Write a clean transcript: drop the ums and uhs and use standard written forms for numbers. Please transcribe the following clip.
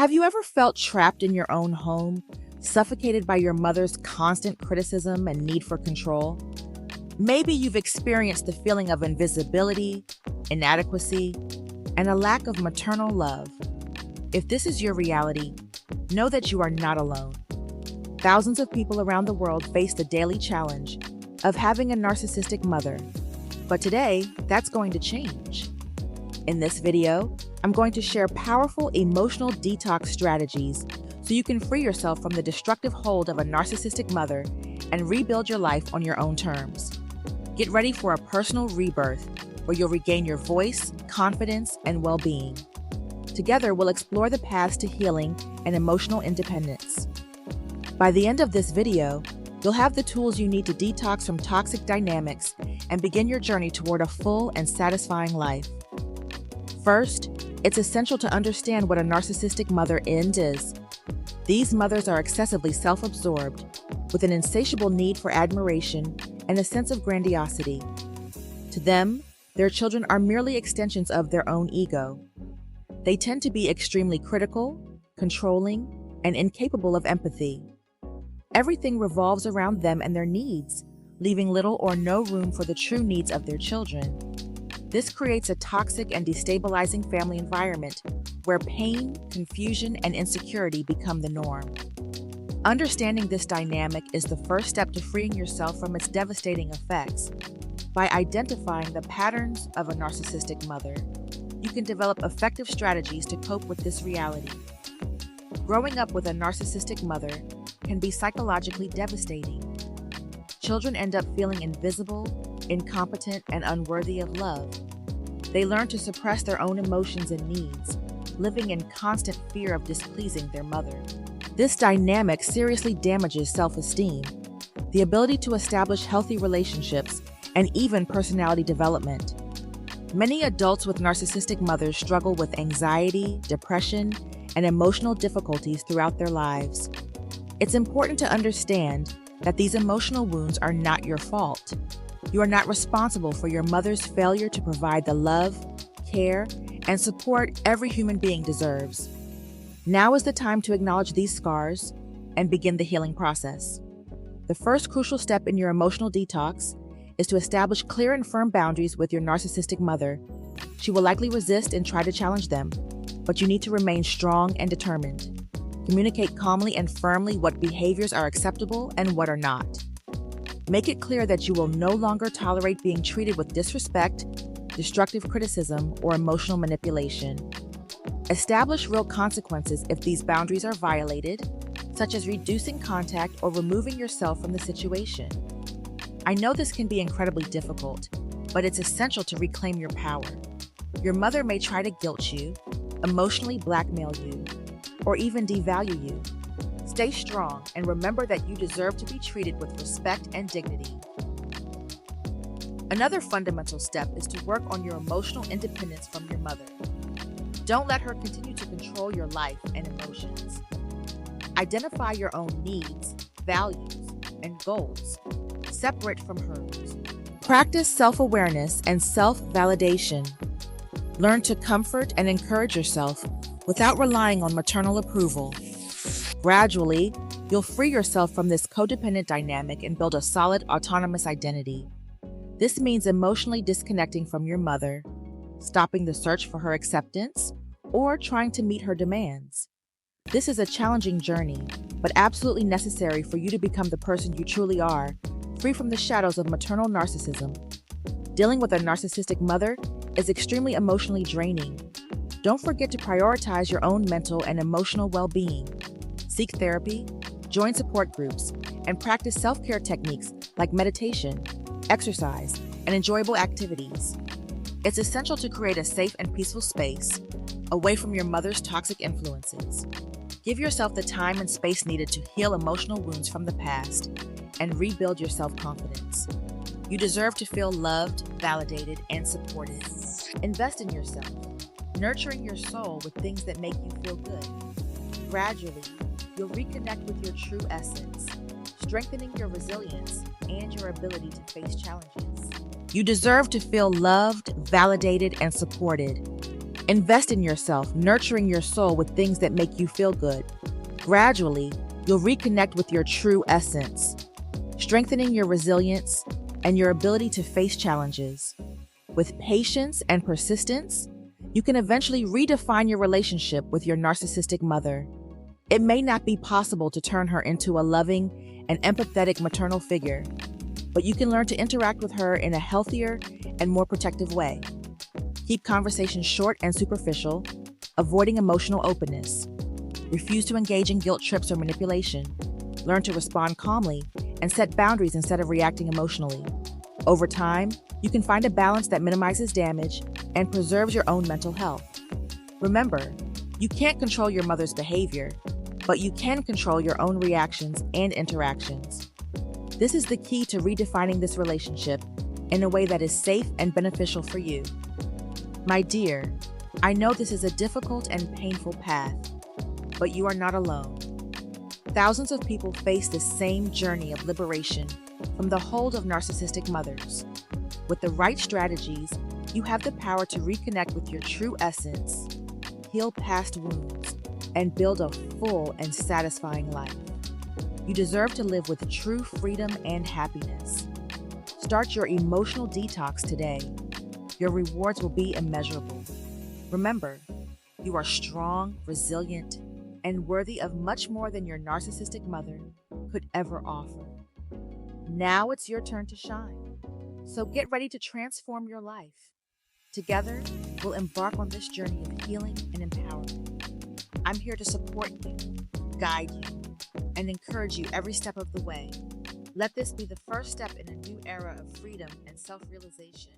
Have you ever felt trapped in your own home, suffocated by your mother's constant criticism and need for control? Maybe you've experienced the feeling of invisibility, inadequacy, and a lack of maternal love. If this is your reality, know that you are not alone. Thousands of people around the world face the daily challenge of having a narcissistic mother. But today, that's going to change. In this video, I'm going to share powerful emotional detox strategies so you can free yourself from the destructive hold of a narcissistic mother and rebuild your life on your own terms. Get ready for a personal rebirth where you'll regain your voice, confidence, and well-being. Together, we'll explore the paths to healing and emotional independence. By the end of this video, you'll have the tools you need to detox from toxic dynamics and begin your journey toward a full and satisfying life. First, it's essential to understand what a narcissistic mother is. These mothers are excessively self-absorbed, with an insatiable need for admiration and a sense of grandiosity. To them, their children are merely extensions of their own ego. They tend to be extremely critical, controlling, and incapable of empathy. Everything revolves around them and their needs, leaving little or no room for the true needs of their children. This creates a toxic and destabilizing family environment where pain, confusion, and insecurity become the norm. Understanding this dynamic is the first step to freeing yourself from its devastating effects. By identifying the patterns of a narcissistic mother, you can develop effective strategies to cope with this reality. Growing up with a narcissistic mother can be psychologically devastating. Children end up feeling invisible, incompetent, and unworthy of love. They learn to suppress their own emotions and needs, living in constant fear of displeasing their mother. This dynamic seriously damages self-esteem, the ability to establish healthy relationships, and even personality development. Many adults with narcissistic mothers struggle with anxiety, depression, and emotional difficulties throughout their lives. It's important to understand that these emotional wounds are not your fault. You are not responsible for your mother's failure to provide the love, care, and support every human being deserves. Now is the time to acknowledge these scars and begin the healing process. The first crucial step in your emotional detox is to establish clear and firm boundaries with your narcissistic mother. She will likely resist and try to challenge them, but you need to remain strong and determined. Communicate calmly and firmly what behaviors are acceptable and what are not. Make it clear that you will no longer tolerate being treated with disrespect, destructive criticism, or emotional manipulation. Establish real consequences if these boundaries are violated, such as reducing contact or removing yourself from the situation. I know this can be incredibly difficult, but it's essential to reclaim your power. Your mother may try to guilt you, emotionally blackmail you, or even devalue you. Stay strong and remember that you deserve to be treated with respect and dignity. Another fundamental step is to work on your emotional independence from your mother. Don't let her continue to control your life and emotions. Identify your own needs, values, and goals, separate from hers. Practice self-awareness and self-validation. Learn to comfort and encourage yourself without relying on maternal approval. Gradually, you'll free yourself from this codependent dynamic and build a solid, autonomous identity. This means emotionally disconnecting from your mother, stopping the search for her acceptance, or trying to meet her demands. This is a challenging journey, but absolutely necessary for you to become the person you truly are, free from the shadows of maternal narcissism. Dealing with a narcissistic mother is extremely emotionally draining. Don't forget to prioritize your own mental and emotional well-being. Seek therapy, join support groups, and practice self-care techniques like meditation, exercise, and enjoyable activities. It's essential to create a safe and peaceful space away from your mother's toxic influences. Give yourself the time and space needed to heal emotional wounds from the past and rebuild your self-confidence. You deserve to feel loved, validated, and supported. Invest in yourself, nurturing your soul with things that make you feel good. Gradually, you'll reconnect with your true essence, strengthening your resilience and your ability to face challenges. You deserve to feel loved, validated, and supported. Invest in yourself, nurturing your soul with things that make you feel good. Gradually, you'll reconnect with your true essence, strengthening your resilience and your ability to face challenges. With patience and persistence, you can eventually redefine your relationship with your narcissistic mother. It may not be possible to turn her into a loving and empathetic maternal figure, but you can learn to interact with her in a healthier and more protective way. Keep conversations short and superficial, avoiding emotional openness. Refuse to engage in guilt trips or manipulation. Learn to respond calmly and set boundaries instead of reacting emotionally. Over time, you can find a balance that minimizes damage and preserves your own mental health. Remember, you can't control your mother's behavior, but you can control your own reactions and interactions. This is the key to redefining this relationship in a way that is safe and beneficial for you. My dear, I know this is a difficult and painful path, but you are not alone. Thousands of people face the same journey of liberation from the hold of narcissistic mothers. With the right strategies, you have the power to reconnect with your true essence, heal past wounds, and build a full and satisfying life. You deserve to live with true freedom and happiness. Start your emotional detox today. Your rewards will be immeasurable. Remember, you are strong, resilient, and worthy of much more than your narcissistic mother could ever offer. Now it's your turn to shine. So get ready to transform your life. Together, we'll embark on this journey of healing and empowerment. I'm here to support you, guide you, and encourage you every step of the way. Let this be the first step in a new era of freedom and self-realization.